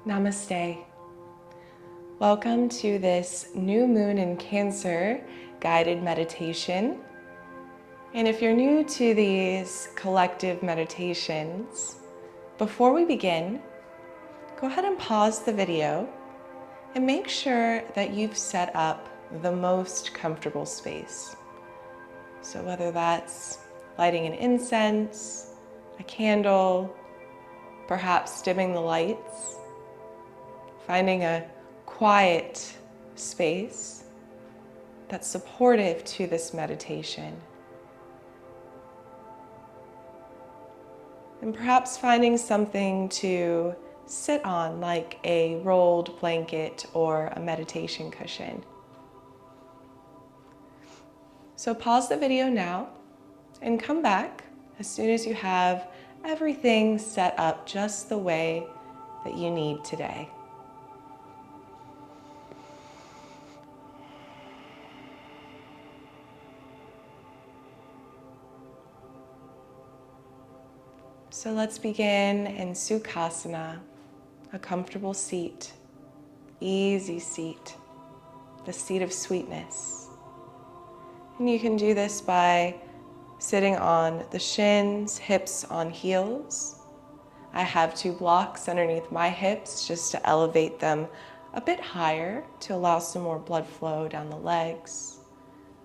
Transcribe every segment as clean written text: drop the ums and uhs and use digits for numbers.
Namaste. Welcome to this new moon in Cancer guided meditation. And if you're new to these collective meditations, before we begin, go ahead and pause the video and make sure that you've set up the most comfortable space. So whether that's lighting an incense, a candle, perhaps dimming the lights, finding a quiet space that's supportive to this meditation. And perhaps finding something to sit on, like a rolled blanket or a meditation cushion. So pause the video now and come back as soon as you have everything set up just the way that you need today. So let's begin in Sukhasana, a comfortable seat, easy seat, the seat of sweetness. And you can do this by sitting on the shins, hips on heels. I have 2 blocks underneath my hips just to elevate them a bit higher to allow some more blood flow down the legs.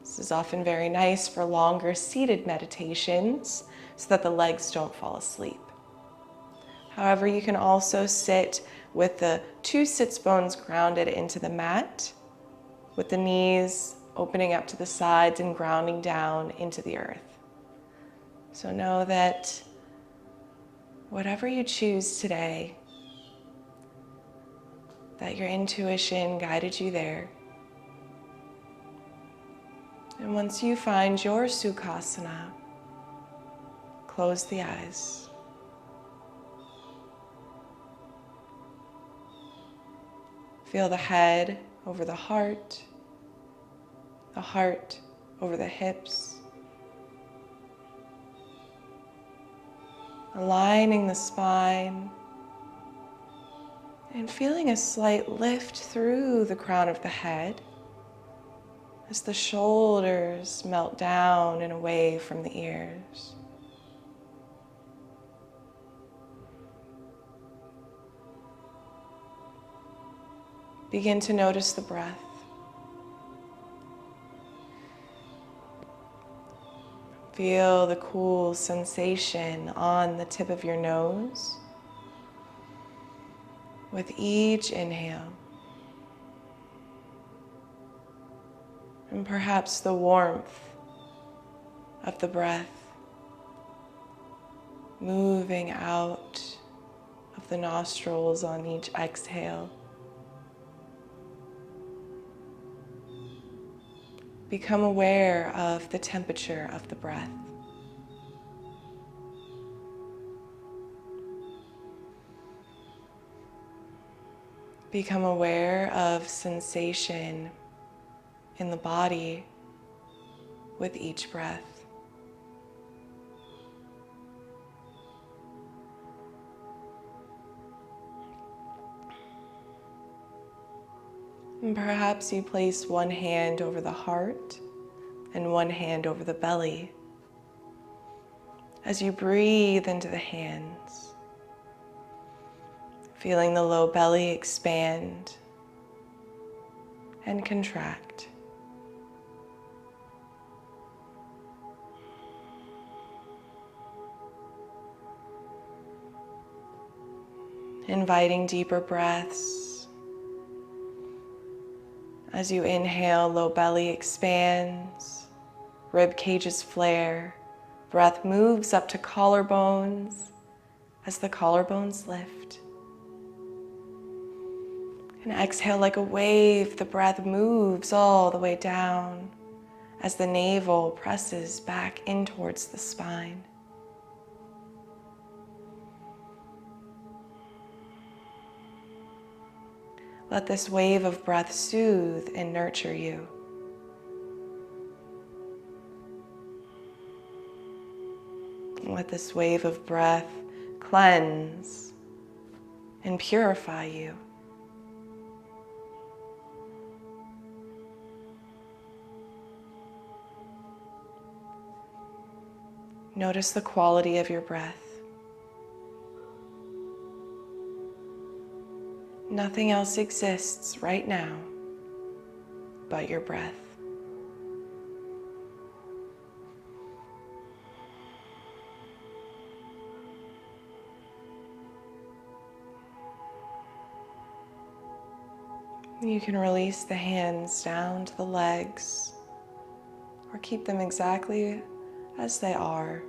This is often very nice for longer seated meditations so that the legs don't fall asleep. However, you can also sit with the 2 sits bones grounded into the mat, with the knees opening up to the sides and grounding down into the earth. So know that whatever you choose today, that your intuition guided you there. And once you find your Sukhasana, close the eyes. Feel the head over the heart over the hips, aligning the spine and feeling a slight lift through the crown of the head as the shoulders melt down and away from the ears. Begin to notice the breath. Feel the cool sensation on the tip of your nose with each inhale. And perhaps the warmth of the breath moving out of the nostrils on each exhale. Become aware of the temperature of the breath. Become aware of sensation in the body with each breath. And perhaps you place one hand over the heart and one hand over the belly. As you breathe into the hands, feeling the low belly expand and contract. Inviting deeper breaths. As you inhale, low belly expands, rib cages flare, breath moves up to collarbones as the collarbones lift. And exhale like a wave, the breath moves all the way down as the navel presses back in towards the spine. Let this wave of breath soothe and nurture you. Let this wave of breath cleanse and purify you. Notice the quality of your breath. Nothing else exists right now but your breath. You can release the hands down to the legs or keep them exactly as they are.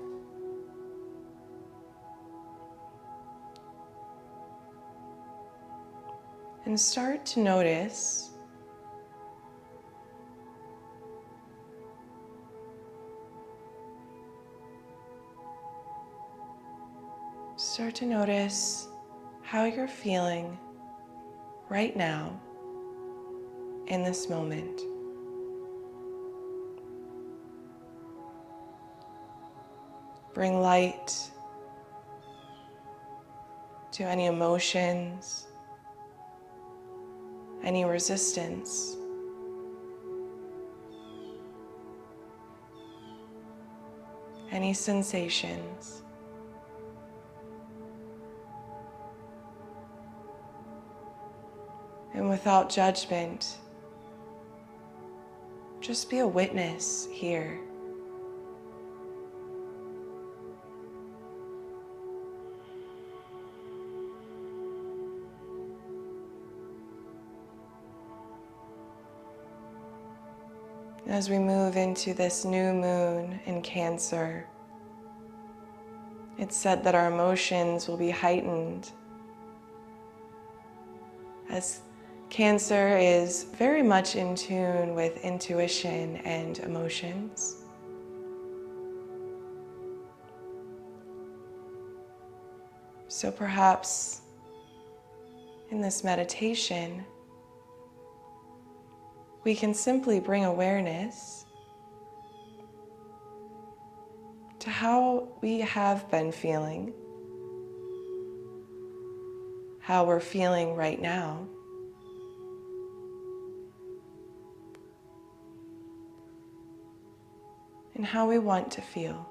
And start to notice how you're feeling right now in this moment. Bring light to any emotions, any resistance. Any sensations. And without judgment, just be a witness here. As we move into this new moon in Cancer, it's said that our emotions will be heightened, as Cancer is very much in tune with intuition and emotions. So perhaps in this meditation, we can simply bring awareness to how we have been feeling, how we're feeling right now, and how we want to feel.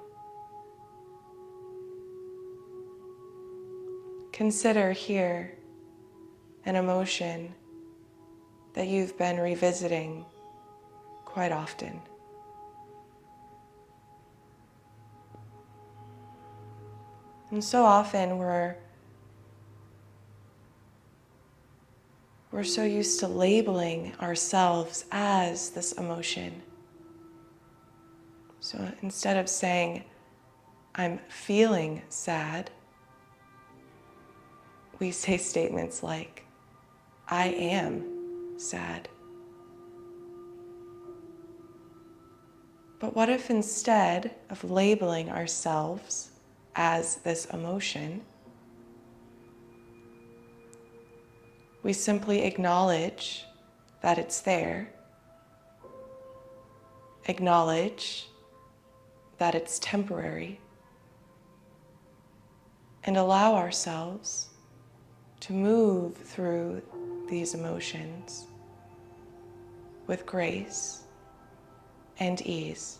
Consider here an emotion that you've been revisiting quite often. And so often we're so used to labeling ourselves as this emotion. So instead of saying, I'm feeling sad, we say statements like, I am sad. But what if instead of labeling ourselves as this emotion, we simply acknowledge that it's there, acknowledge that it's temporary, and allow ourselves to move through these emotions with grace and ease.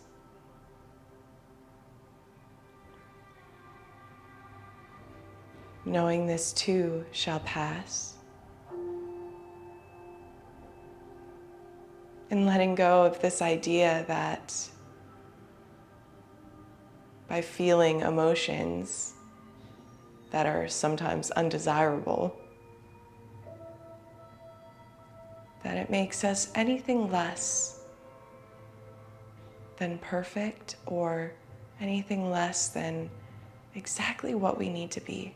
Knowing this too shall pass, and letting go of this idea that by feeling emotions that are sometimes undesirable, that it makes us anything less than perfect or anything less than exactly what we need to be.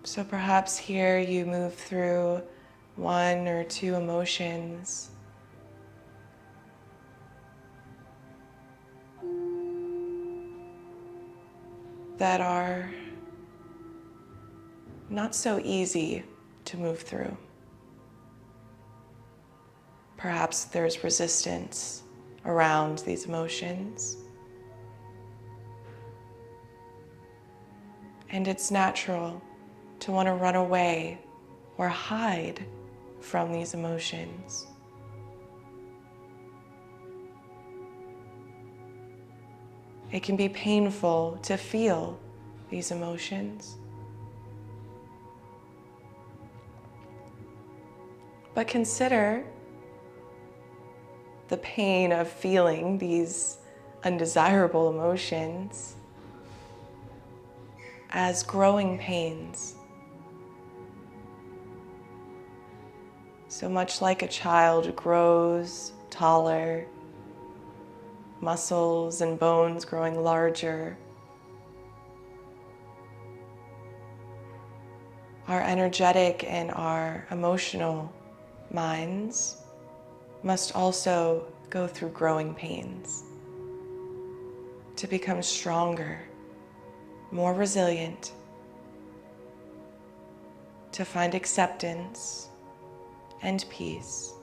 So perhaps here you move through one or two emotions that are not so easy to move through. Perhaps there's resistance around these emotions. And it's natural to want to run away or hide from these emotions. It can be painful to feel these emotions. But consider the pain of feeling these undesirable emotions as growing pains. So much like a child grows taller, muscles and bones growing larger, our energetic and our emotional minds must also go through growing pains to become stronger, more resilient, to find acceptance and peace.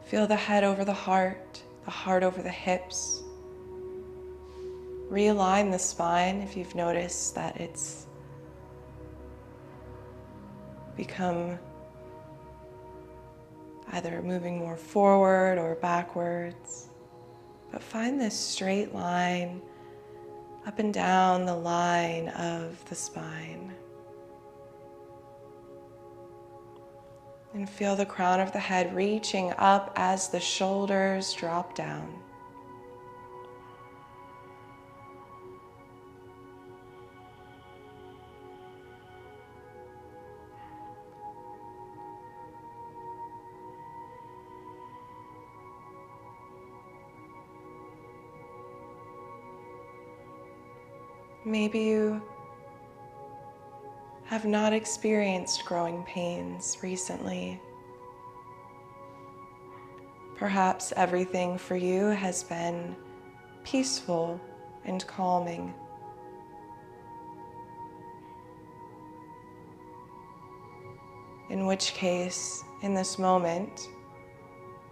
Feel the head over the heart over the hips. Realign the spine if you've noticed that it's become either moving more forward or backwards. But find this straight line up and down the line of the spine. And feel the crown of the head reaching up as the shoulders drop down. Maybe you have not experienced growing pains recently. Perhaps everything for you has been peaceful and calming. In which case, in this moment,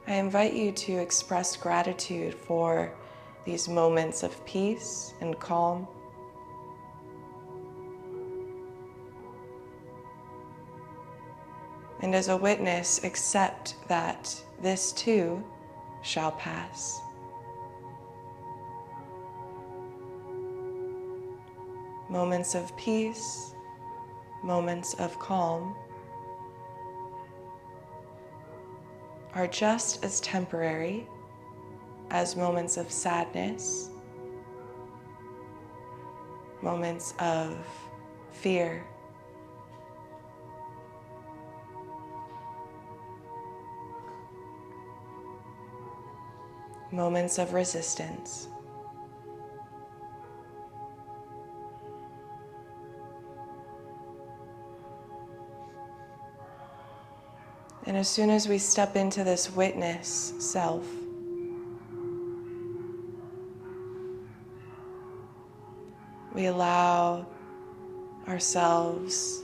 I invite you to express gratitude for these moments of peace and calm. And as a witness, accept that this too shall pass. Moments of peace, moments of calm are just as temporary as moments of sadness, moments of fear, moments of resistance. And as soon as we step into this witness self, we allow ourselves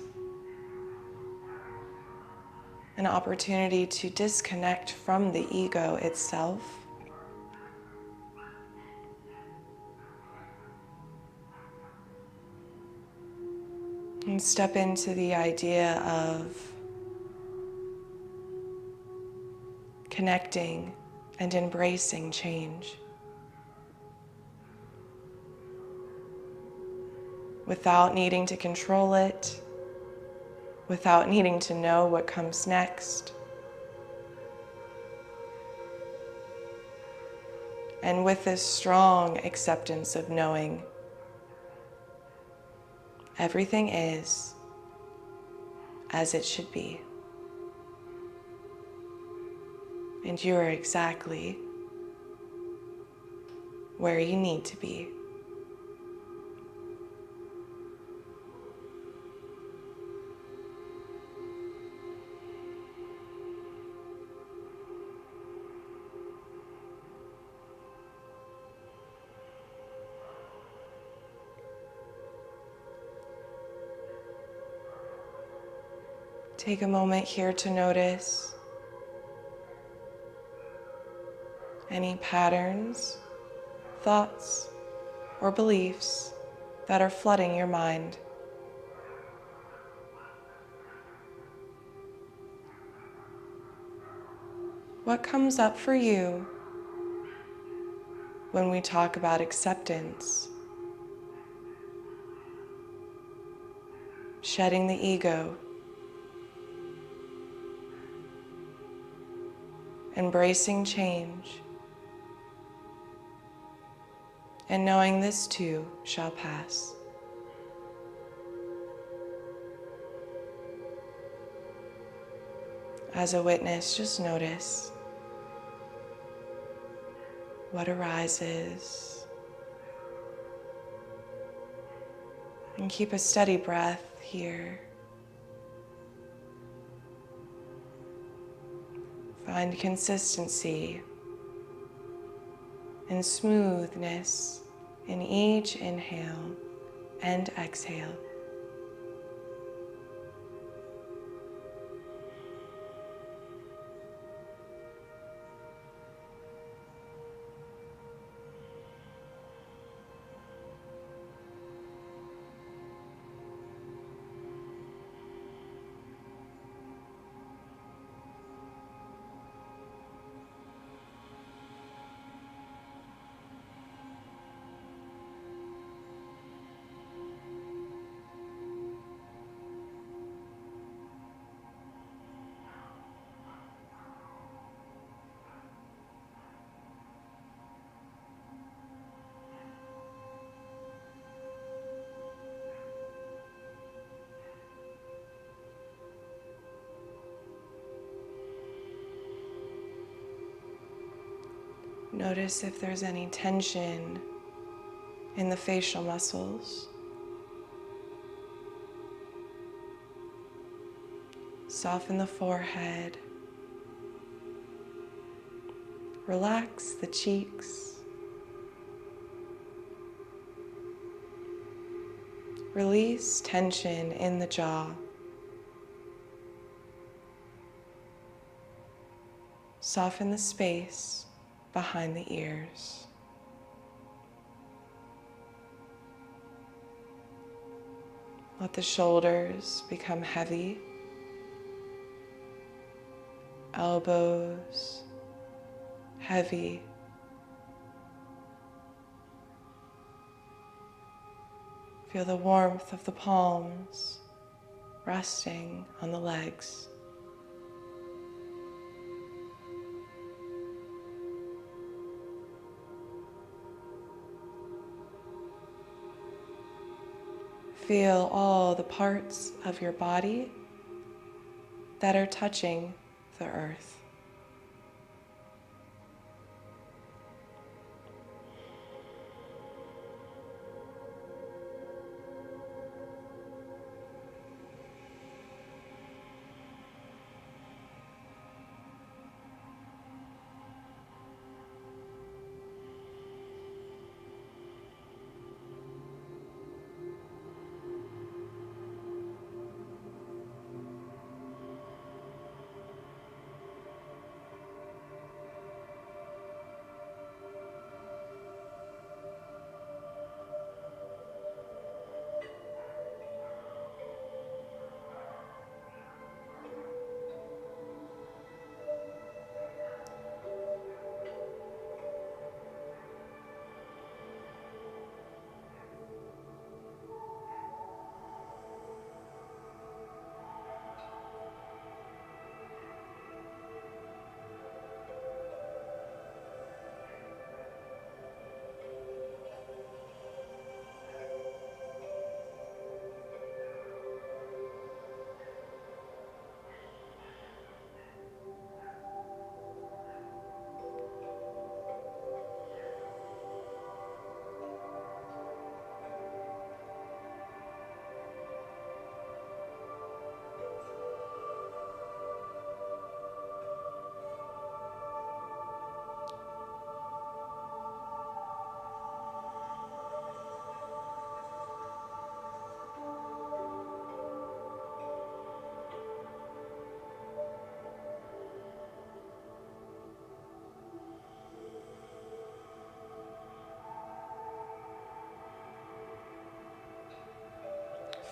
an opportunity to disconnect from the ego itself and step into the idea of connecting and embracing change without needing to control it, without needing to know what comes next. And with this strong acceptance of knowing everything is as it should be. And you are exactly where you need to be. Take a moment here to notice any patterns, thoughts, or beliefs that are flooding your mind. What comes up for you when we talk about acceptance, shedding the ego, embracing change, and knowing this too shall pass? As a witness, just notice what arises and keep a steady breath here. Find consistency and smoothness in each inhale and exhale. Notice if there's any tension in the facial muscles. Soften the forehead. Relax the cheeks. Release tension in the jaw. Soften the space behind the ears. Let the shoulders become heavy. Elbows heavy. Feel the warmth of the palms resting on the legs. Feel all the parts of your body that are touching the earth.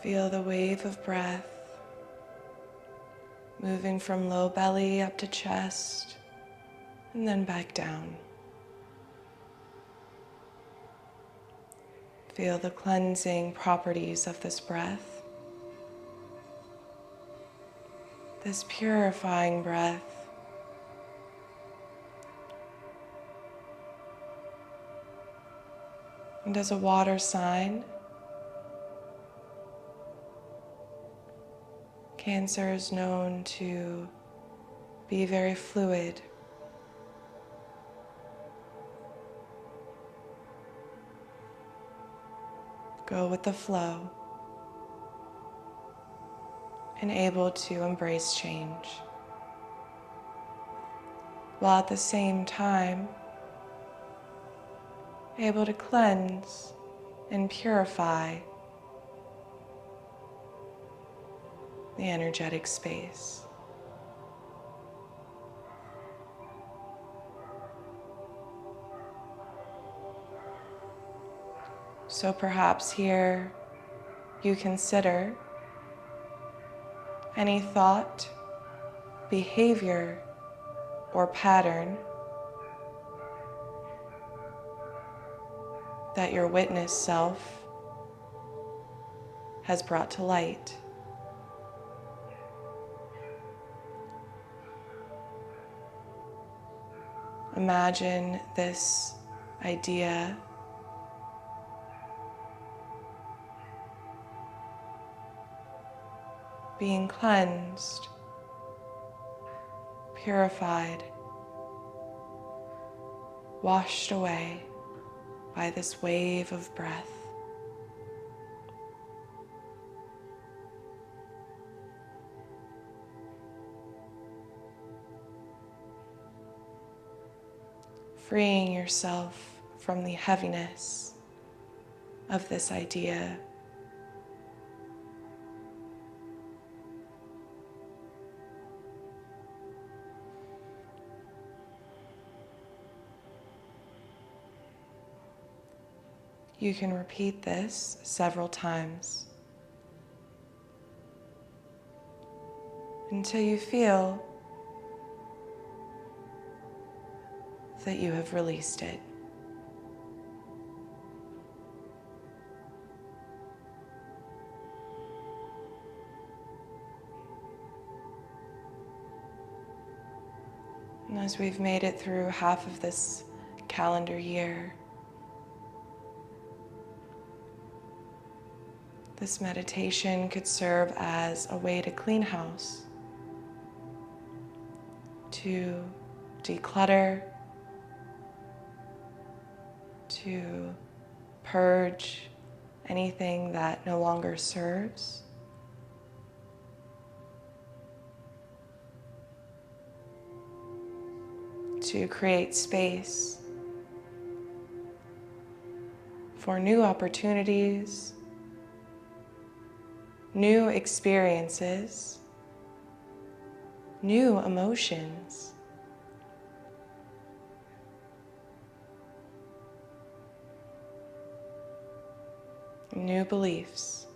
Feel the wave of breath moving from low belly up to chest and then back down. Feel the cleansing properties of this breath, this purifying breath. And as a water sign, Cancer is known to be very fluid. Go with the flow and able to embrace change, while at the same time able to cleanse and purify the energetic space. So perhaps here you consider any thought, behavior, or pattern that your witness self has brought to light. Imagine this idea being cleansed, purified, washed away by this wave of breath. Freeing yourself from the heaviness of this idea. You can repeat this several times until you feel that you have released it. And as we've made it through half of this calendar year, this meditation could serve as a way to clean house, to declutter, to purge anything that no longer serves. To create space for new opportunities, new experiences, new emotions. New beliefs.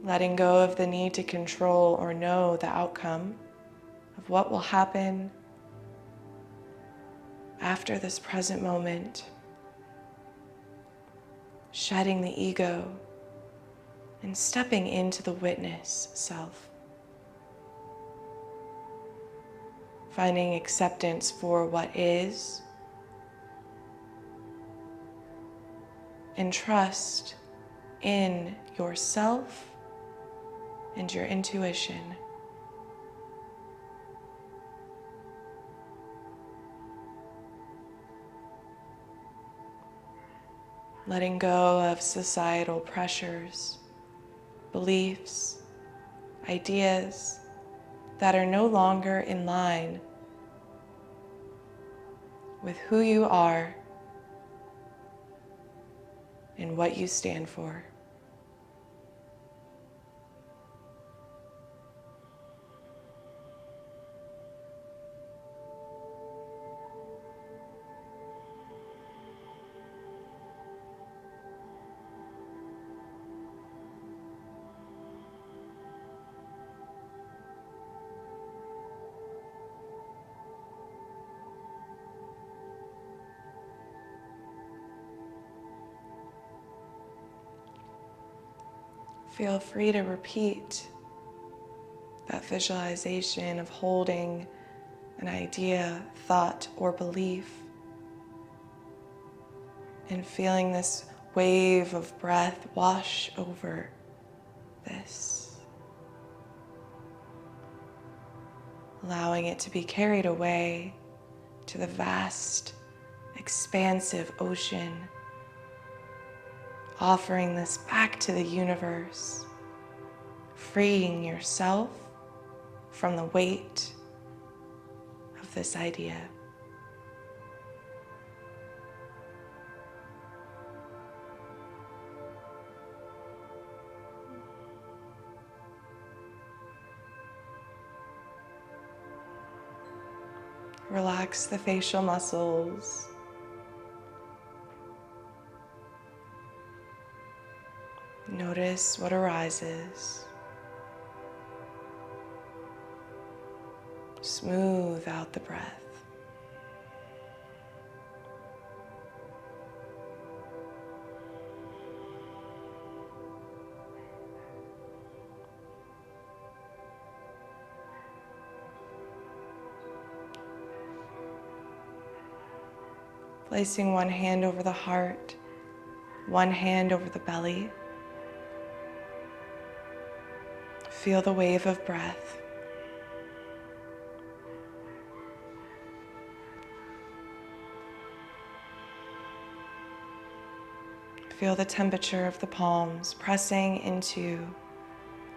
Letting go of the need to control or know the outcome of what will happen after this present moment. Shedding the ego and stepping into the witness self. Finding acceptance for what is, and trust in yourself and your intuition. Letting go of societal pressures, beliefs, ideas that are no longer in line with who you are and what you stand for. Feel free to repeat that visualization of holding an idea, thought, or belief, and feeling this wave of breath wash over this, allowing it to be carried away to the vast, expansive ocean, offering this back to the universe, freeing yourself from the weight of this idea. Relax the facial muscles. Notice what arises. Smooth out the breath. Placing one hand over the heart, one hand over the belly. Feel the wave of breath. Feel the temperature of the palms pressing into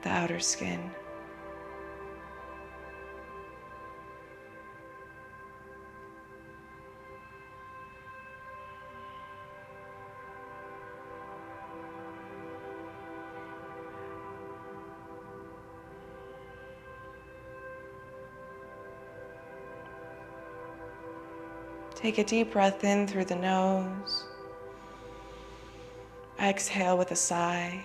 the outer skin. Take a deep breath in through the nose. Exhale with a sigh.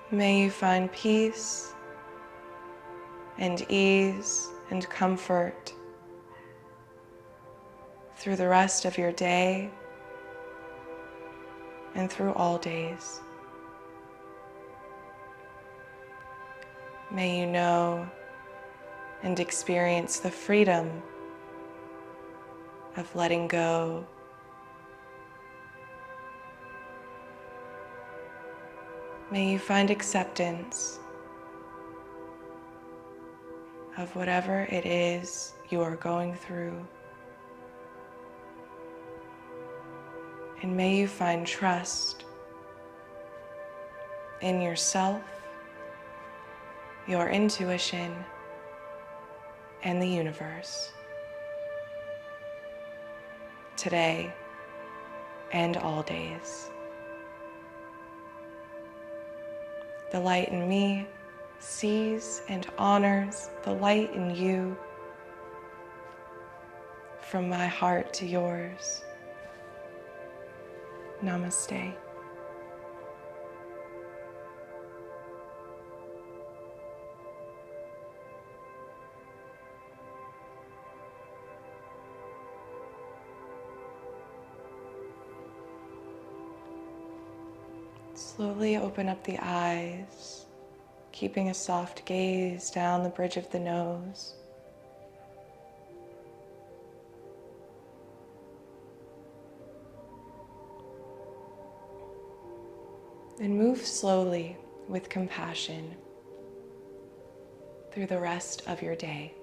May you find peace and ease and comfort through the rest of your day and through all days. May you know and experience the freedom of letting go. May you find acceptance of whatever it is you are going through. And may you find trust in yourself, your intuition, and the universe, today and all days. The light in me sees and honors the light in you, from my heart to yours. Namaste. Slowly open up the eyes, keeping a soft gaze down the bridge of the nose. And move slowly with compassion through the rest of your day.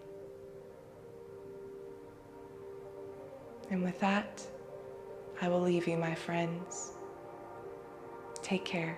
And with that, I will leave you, my friends. Take care.